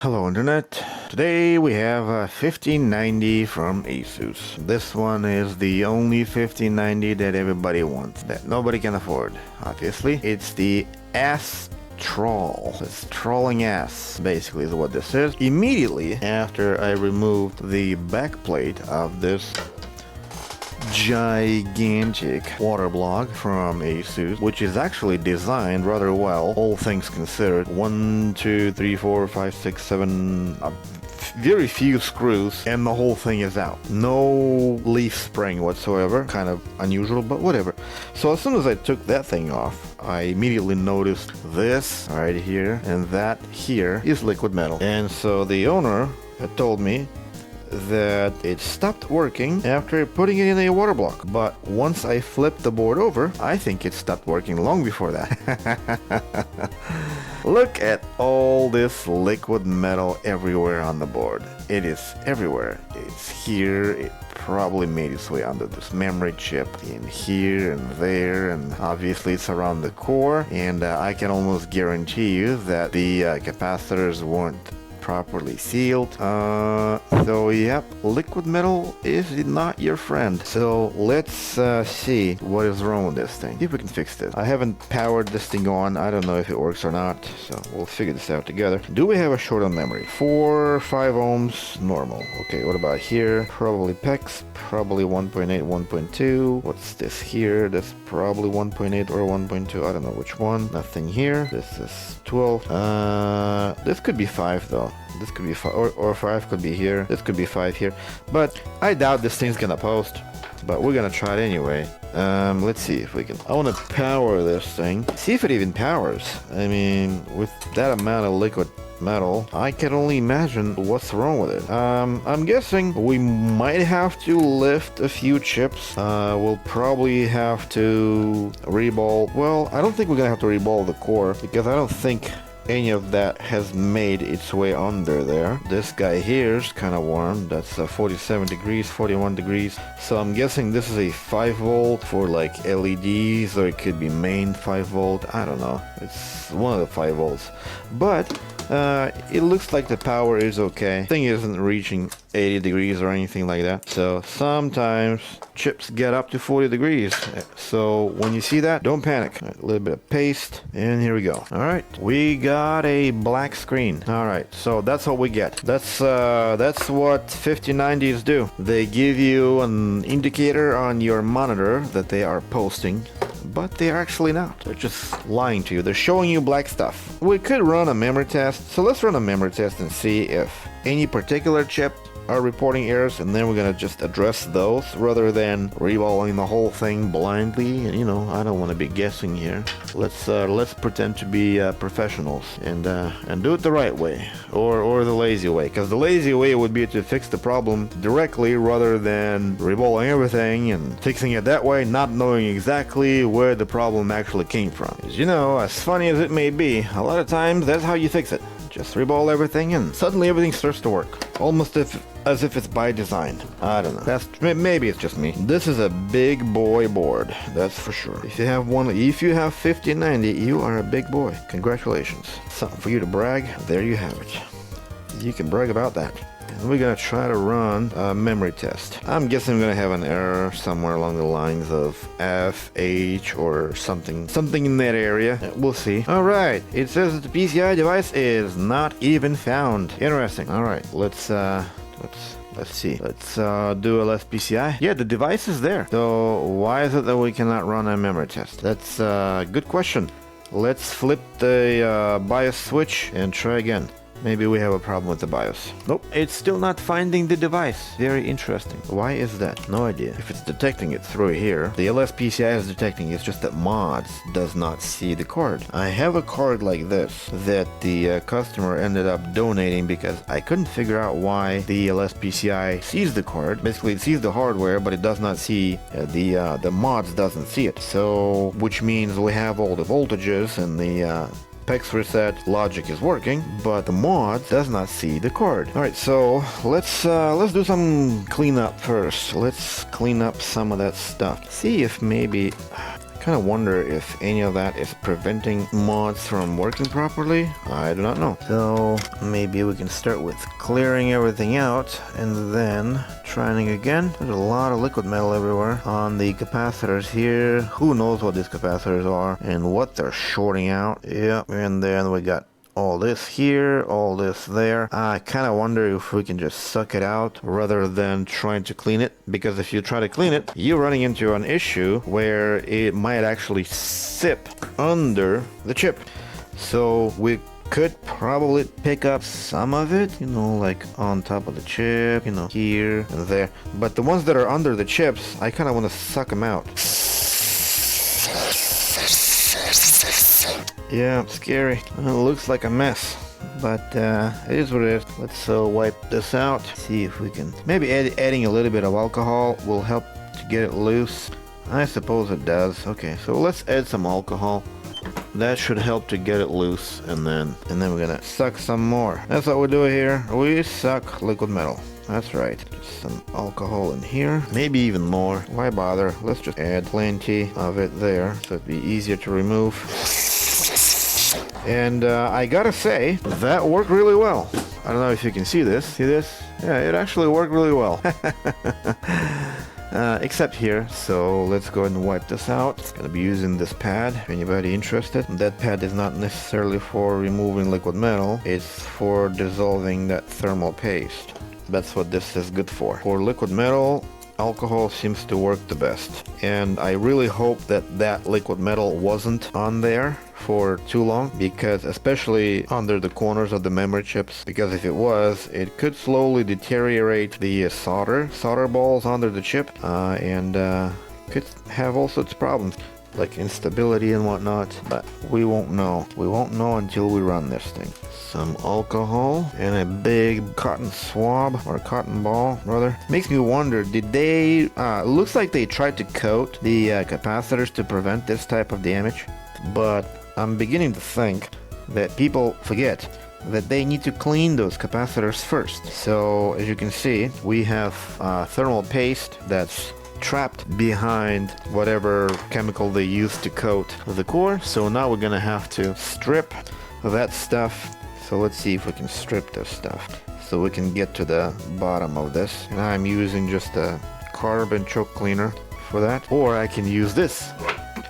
Hello Internet. Today we have a 1590 from Asus. This one is the only 1590 that everybody wants, that nobody can afford, obviously. It's the astral. It's trolling ass, basically is what this is. Immediately after I removed the backplate of this gigantic water block from Asus, which is actually designed rather well, all things considered. 1, 2, 3, 4, 5, 6, 7, very few screws, and the whole thing is out. No leaf spring whatsoever. Kind of unusual, but whatever. So as soon as I took that thing off, I immediately noticed this right here, and that here is liquid metal. And so the owner had told me that it stopped working after putting it in a water block. But once I flipped the board over, I think it stopped working long before that. Look at all this liquid metal everywhere on the board. It is everywhere. It's here. It probably made its way under this memory chip, in here and there, and obviously it's around the core. And I can almost guarantee you that the capacitors weren't properly sealed. So yep, liquid metal is not your friend. So let's see what is wrong with this thing. See if we can fix this. I haven't powered this thing on. I don't know if it works or not, so we'll figure this out together. Do we have a short on memory? 4, 5 ohms, normal. Okay, what about here? Probably PEX, probably 1.8, 1.2. What's this here? That's probably 1.8 or 1.2. I don't know which one. Nothing here. This is 12. This could be 5 though. This could be 5, or 5 could be here. This could be 5 here. But I doubt this thing's gonna post. But we're gonna try it anyway. Let's see if we can. I want to power this thing. See if it even powers. I mean, with that amount of liquid metal, I can only imagine what's wrong with it. I'm guessing we might have to lift a few chips. We'll probably have to reball. Well, I don't think we're gonna have to reball the core, because I don't think any of that has made its way under there. This guy here is kind of warm. That's 47 degrees, 41 degrees. So I'm guessing this is a 5 volt for like LEDs, or it could be main 5 volt. I don't know. It's one of the 5 volts. But it looks like the power is okay. Thing isn't reaching 80 degrees or anything like that. So sometimes chips get up to 40 degrees. So when you see that, don't panic. A little bit of paste, and here we go. All right, we got a black screen. All right, so that's what we get. That's what 5090s do. They give you an indicator on your monitor that they are posting, but they're actually not. They're just lying to you. They're showing you black stuff. We could run a memory test. So let's run a memory test and see if any particular chip are reporting errors, and then we're gonna just address those rather than reballing the whole thing blindly. And you know, I don't want to be guessing here. Let's pretend to be professionals and do it the right way, or the lazy way. Because the lazy way would be to fix the problem directly rather than reballing everything and fixing it that way, not knowing exactly where the problem actually came from. As you know, as funny as it may be, a lot of times that's how you fix it. Just reball everything and suddenly everything starts to work. Almost as if it's by design. I don't know. Maybe it's just me. This is a big boy board, that's for sure. If you have 5090, you are a big boy. Congratulations. Something for you to brag. There you have it. You can brag about that. And we're gonna try to run a memory test. I'm guessing we're gonna have an error somewhere along the lines of FH or something in that area. We'll see. All right, it says that the PCI device is not even found. Interesting. All right, let's see. Let's do a less PCI. Yeah, the device is there. So why is it that we cannot run a memory test? That's a good question. Let's flip the BIOS switch and try again. Maybe we have a problem with the BIOS. Nope, it's still not finding the device. Very interesting. Why is that? No idea. If it's detecting it through here, the LSPCI is detecting. It's just that mods does not see the card. I have a card like this that the customer ended up donating because I couldn't figure out why the LSPCI sees the card. Basically, it sees the hardware, but it does not see the mods doesn't see it. So, which means we have all the voltages and the PEX reset logic is working, but the mod does not see the card. All right, so let's do some cleanup first. Let's clean up some of that stuff. See if maybe Kind of wonder if any of that is preventing mods from working properly. I do not know. So maybe we can start with clearing everything out and then trying again. There's a lot of liquid metal everywhere on the capacitors here. Who knows what these capacitors are and what they're shorting out. Yeah, and then we got all this here, all this there. I kind of wonder if we can just suck it out rather than trying to clean it, because if you try to clean it, you're running into an issue where it might actually sip under the chip. So we could probably pick up some of it, you know, like on top of the chip, you know, here and there. But the ones that are under the chips, I kind of want to suck them out. Yeah, scary. It looks like a mess, but it is what it is. Let's wipe this out. See if we can. Maybe adding a little bit of alcohol will help to get it loose. I suppose it does. Okay, so let's add some alcohol. That should help to get it loose, and then we're gonna suck some more. That's what we do here. We suck liquid metal. That's right. Just some alcohol in here. Maybe even more. Why bother? Let's just add plenty of it there so it'd be easier to remove. And I gotta say, that worked really well. I don't know if you can see this. See this? Yeah, it actually worked really well. Except here. So let's go ahead and wipe this out. Gonna be using this pad, if anybody interested. That pad is not necessarily for removing liquid metal. It's for dissolving that thermal paste. That's what this is good for. For liquid metal, alcohol seems to work the best. And I really hope that that liquid metal wasn't on there for too long, because especially under the corners of the memory chips, because if it was, it could slowly deteriorate the solder balls under the chip, and could have all sorts of problems like instability and whatnot. But we won't know. We won't know until we run this thing. Some alcohol and a big cotton swab, or cotton ball rather. Makes me wonder, did they looks like they tried to coat the capacitors to prevent this type of damage, but I'm beginning to think that people forget that they need to clean those capacitors first. So as you can see, we have thermal paste that's trapped behind whatever chemical they used to coat the core. So now we're gonna have to strip that stuff. So let's see if we can strip this stuff so we can get to the bottom of this. And I'm using just a carbon choke cleaner for that, or I can use this.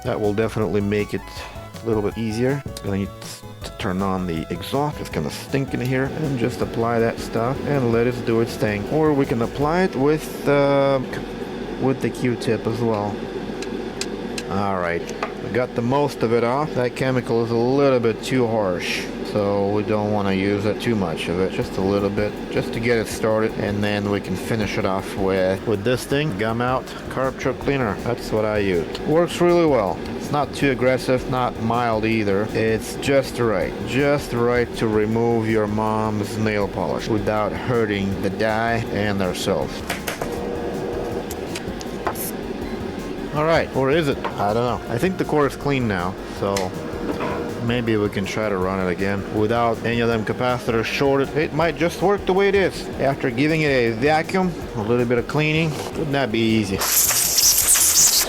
That will definitely make it a little bit easier. Gonna need to turn on the exhaust. It's gonna stink in here, and just apply that stuff and let it do its thing. Or we can apply it with the Q-tip as well. All right, we got the most of it off. That chemical is a little bit too harsh, so we don't want to use it too much of it. Just a little bit, just to get it started, and then we can finish it off with this thing, gum out carb choke cleaner. That's what I use. Works really well. It's not too aggressive, not mild either. It's just right to remove your mom's nail polish without hurting the die and ourselves. All right, or is it? I don't know. I think the core is clean now, so maybe we can try to run it again without any of them capacitors shorted. It might just work the way it is. After giving it a vacuum, a little bit of cleaning, wouldn't that be easy?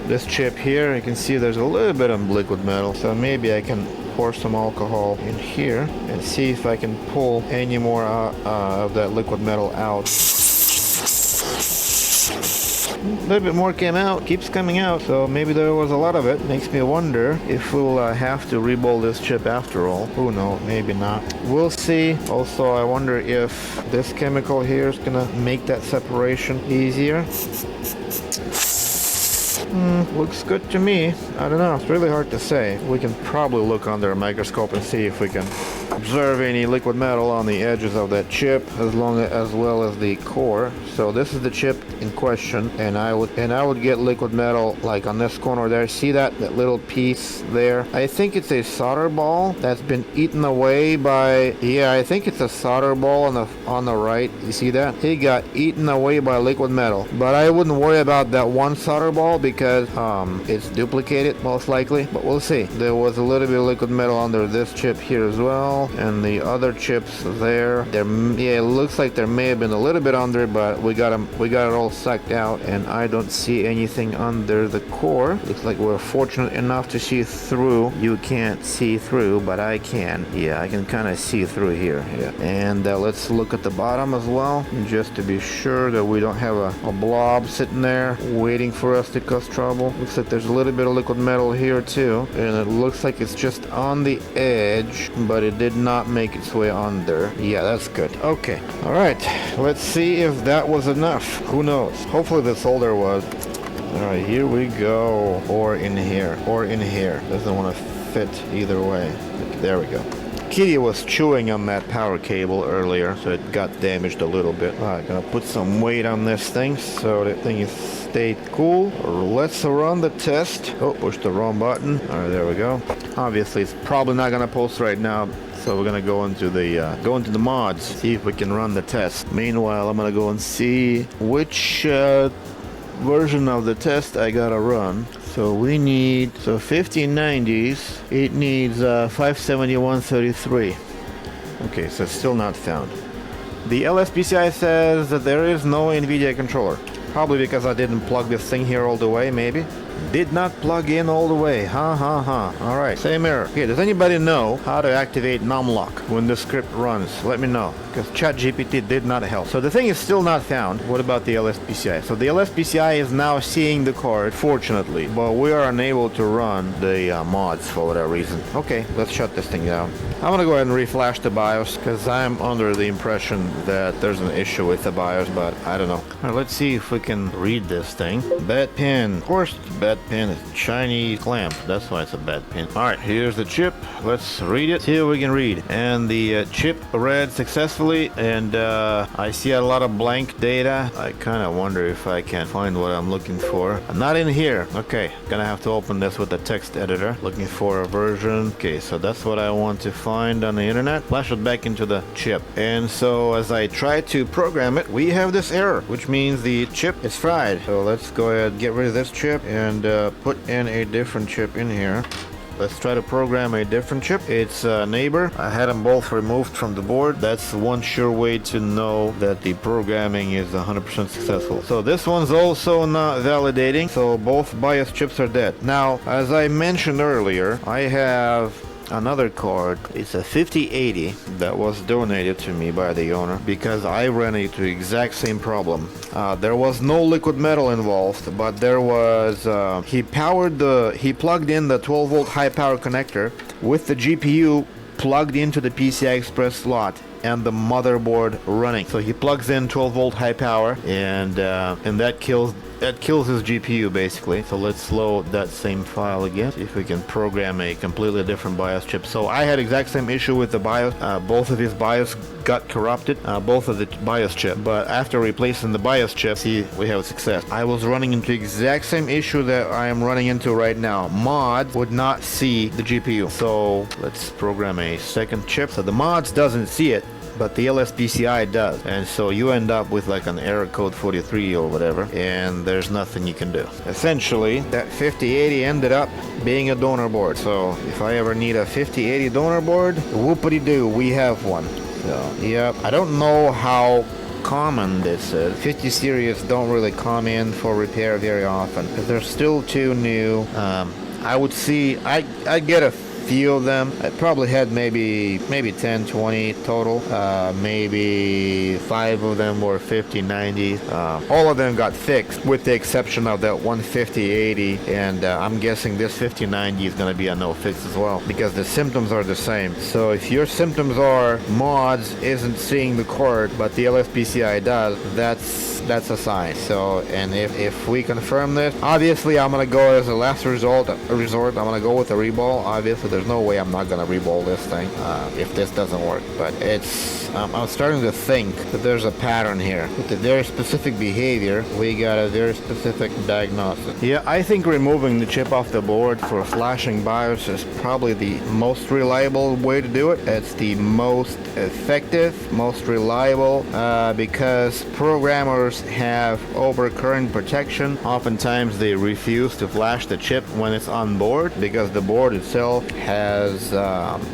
This chip here, you can see there's a little bit of liquid metal, so maybe I can pour some alcohol in here and see if I can pull any more of that liquid metal out. A little bit more came out, keeps coming out, so maybe there was a lot of it. Makes me wonder if we'll have to reball this chip after all. Who knows, maybe not. We'll see. Also, I wonder if this chemical here is gonna make that separation easier. Looks good to me. I don't know, it's really hard to say. We can probably look under a microscope and see if we can observe any liquid metal on the edges of that chip, as well as the core. So this is the chip in question, and I would get liquid metal like on this corner there. See that little piece there? I think it's a solder ball that's been eaten away by, yeah, I think it's a solder ball on the right. You see that? It got eaten away by liquid metal. But I wouldn't worry about that one solder ball because it's duplicated most likely, but we'll see. There was a little bit of liquid metal under this chip here as well. and the other chips there. Yeah, it looks like there may have been a little bit under, but we got it all sucked out, and I don't see anything under the core. Looks like we're fortunate enough to see through. You can't see through, but I can. Yeah, I can kind of see through here. Yeah, and let's look at the bottom as well, just to be sure that we don't have a blob sitting there waiting for us to cause trouble. Looks like there's a little bit of liquid metal here too, and it looks like it's just on the edge, but it did not make its way under. Yeah, that's good. Okay, all right, let's see if that was enough. Who knows? Hopefully the solder was. All right, here we go. Or in here, or in here. Doesn't want to fit either way. There we go. Kitty was chewing on that power cable earlier, so it got damaged a little bit. All right, gonna put some weight on this thing so that thing is stay cool. Let's run the test. Oh, push the wrong button. All right, there we go. Obviously, it's probably not gonna post right now, so we're gonna go into the mods, see if we can run the test. Meanwhile, I'm gonna go and see which version of the test I gotta run. So we need 1590s. It needs 571.33. Okay, so it's still not found. The LSPCI says that there is no NVIDIA controller. Probably because I didn't plug this thing here all the way, maybe. Did not plug in all the way. Alright, same error. Okay, does anybody know how to activate numlock when the script runs? Let me know, because ChatGPT did not help. So the thing is still not found. What about the LSPCI? So the LSPCI is now seeing the card, fortunately, but we are unable to run the mods for whatever reason. Okay, let's shut this thing down. I'm gonna go ahead and reflash the BIOS, because I'm under the impression that there's an issue with the BIOS, but I don't know. Alright, let's see if we can read this thing. Bad pin. Of course, bad pin is Chinese clamp. That's why it's a bad pin. Alright, here's the chip. Let's read it. See what we can read. And the chip read successfully, and I see a lot of blank data. I kind of wonder if I can find what I'm looking for. Not in here. Okay, gonna have to open this with the text editor. Looking for a version. Okay, so that's what I want to find on the internet. Flash it back into the chip. And so as I try to program it, we have this error, which means the chip is fried. So let's go ahead and get rid of this chip and put in a different chip in here. Let's try to program a different chip. It's a neighbor. I had them both removed from the board. That's one sure way to know that the programming is 100% successful. So this one's also not validating. So both BIOS chips are dead. Now, as I mentioned earlier, I have another card. It's a 5080 that was donated to me by the owner because I ran into the exact same problem. There was no liquid metal involved, but there was he plugged in the 12 volt high power connector with the GPU plugged into the PCI Express slot and the motherboard running. So he plugs in 12 volt high power, and that kills his GPU basically. So let's load that same file again, see if we can program a completely different BIOS chip. So I had exact same issue with the BIOS. Both of his BIOS got corrupted, both of the BIOS chip. But after replacing the BIOS chip, see, we have success. I was running into exact same issue that I am running into right now. Mod would not see the GPU. So let's program a second chip. So the mods doesn't see it, but the LSPCI does, and so you end up with like an error code 43 or whatever, and there's nothing you can do. Essentially, that 5080 ended up being a donor board. So if I ever need a 5080 donor board, whoopity-doo, we have one. So yep, I don't know how common this is. 50 series don't really come in for repair very often because they're still too new. I would see, I get a few of them. I probably had maybe 10, 20 total. Maybe 5 of them were 5090. All of them got fixed with the exception of that 15080, and I'm guessing this 5090 is going to be a no fix as well because the symptoms are the same. So if your symptoms are mods isn't seeing the card but the LSPCI does, that's a sign. So, and if we confirm this, obviously I'm going to go as a last resort, I'm going to go with a reball. Obviously there's no way I'm not gonna reball this thing if this doesn't work, but it's I'm starting to think that there's a pattern here. With a very specific behavior, we got a very specific diagnostic. Yeah, I think removing the chip off the board for flashing BIOS is probably the most reliable way to do it. It's the most effective, most reliable, because programmers programmers have overcurrent protection. Oftentimes they refuse to flash the chip when it's on board because the board itself has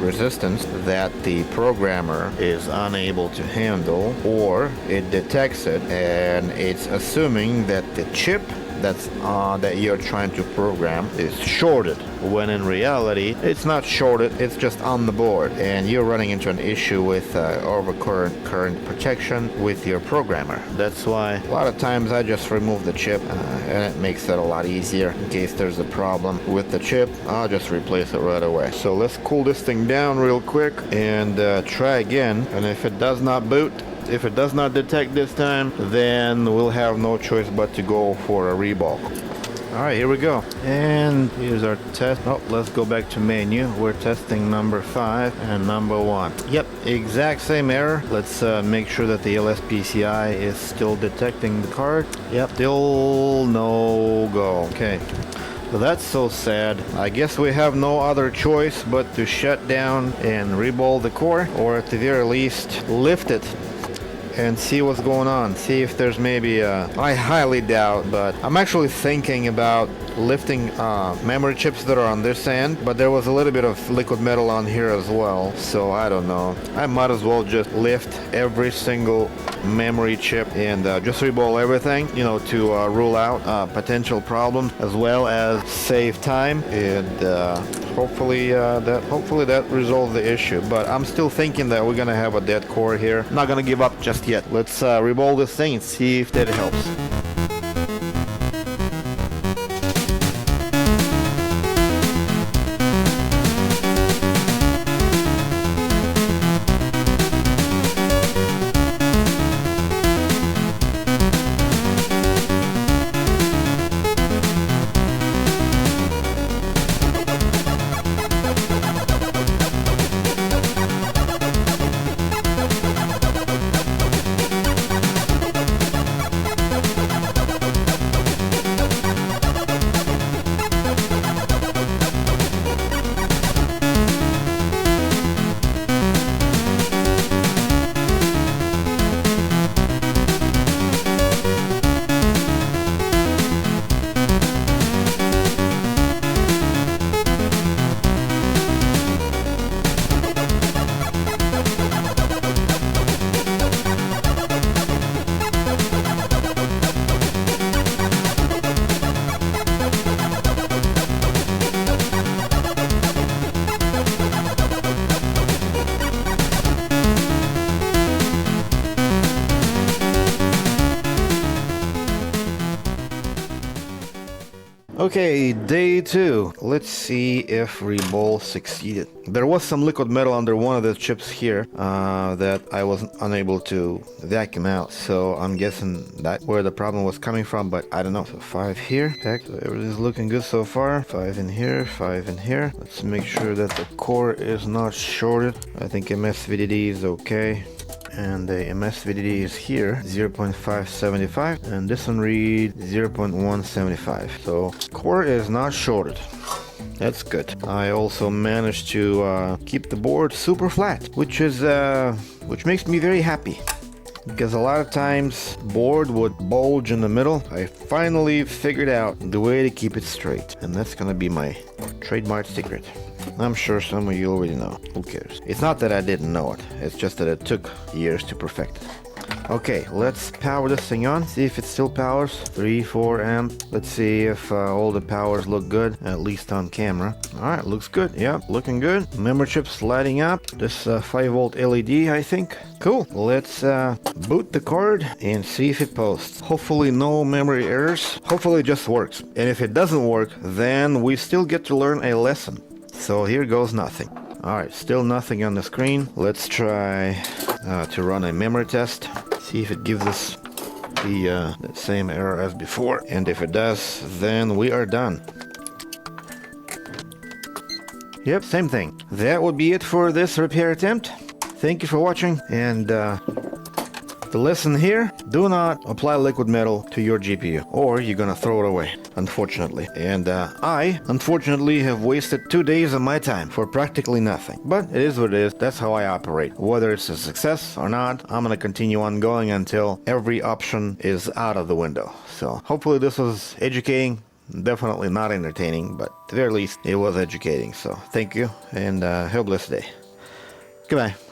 resistance that the programmer is unable to handle, or it detects it and it's assuming that the chip that you're trying to program is shorted, when in reality it's not shorted, it's just on the board, and you're running into an issue with overcurrent current protection with your programmer. That's why a lot of times I just remove the chip, and it makes it a lot easier. In case there's a problem with the chip, I'll just replace it right away. So let's cool this thing down real quick and try again, and if it does not boot, if it does not detect this time, then we'll have no choice but to go for a reball. Alright, here we go. And here's our test. Oh, let's go back to menu. We're testing number 5 and number 1. Yep, exact same error. Let's make sure that the LSPCI is still detecting the card. Yep, still no go. Okay. Well, that's so sad. I guess we have no other choice but to shut down and reball the core, or at the very least lift it and see what's going on. See if there's maybe I highly doubt, but I'm actually thinking about lifting memory chips that are on this end, but there was a little bit of liquid metal on here as well, so I don't know. I might as well just lift every single memory chip and just reball everything, you know, to rule out potential problems, as well as save time, and hopefully that resolves the issue. But I'm still thinking that we're gonna have a dead core here. I'm not gonna give up just yet. Let's reball this thing and see if that helps. Okay, day 2. Let's see if reball succeeded. There was some liquid metal under one of the chips here that I wasn't unable to vacuum out, so I'm guessing that's where the problem was coming from, but I don't know. So 5 here. Heck, so everything's looking good so far. 5 in here, 5 in here. Let's make sure that the core is not shorted. I think MSVDD is okay. And the MSVDD is here, 0.575, and this one reads 0.175. So core is not shorted. That's good. I also managed to keep the board super flat, which makes me very happy, because a lot of times board would bulge in the middle. I finally figured out the way to keep it straight, and that's gonna be my trademark secret. I'm sure some of you already know. Who cares? It's not that I didn't know it. It's just that it took years to perfect it. Okay, let's power this thing on. See if it still powers. 3, 4 amp. Let's see if all the powers look good, at least on camera. Alright, looks good. Yeah, looking good. Memory chip's lighting up. This 5-volt LED, I think. Cool. Let's boot the card and see if it posts. Hopefully no memory errors. Hopefully it just works. And if it doesn't work, then we still get to learn a lesson. So here goes nothing. Alright, still nothing on the screen. Let's try to run a memory test. See if it gives us the same error as before. And if it does, then we are done. Yep, same thing. That would be it for this repair attempt. Thank you for watching, and the lesson here: do not apply liquid metal to your GPU, or you're gonna throw it away. unfortunately. And I, unfortunately, have wasted 2 days of my time for practically nothing. But it is what it is. That's how I operate. Whether it's a success or not, I'm going to continue on going until every option is out of the window. So hopefully this was educating. Definitely not entertaining, but at the very least, it was educating. So thank you, and have a blessed day. Goodbye.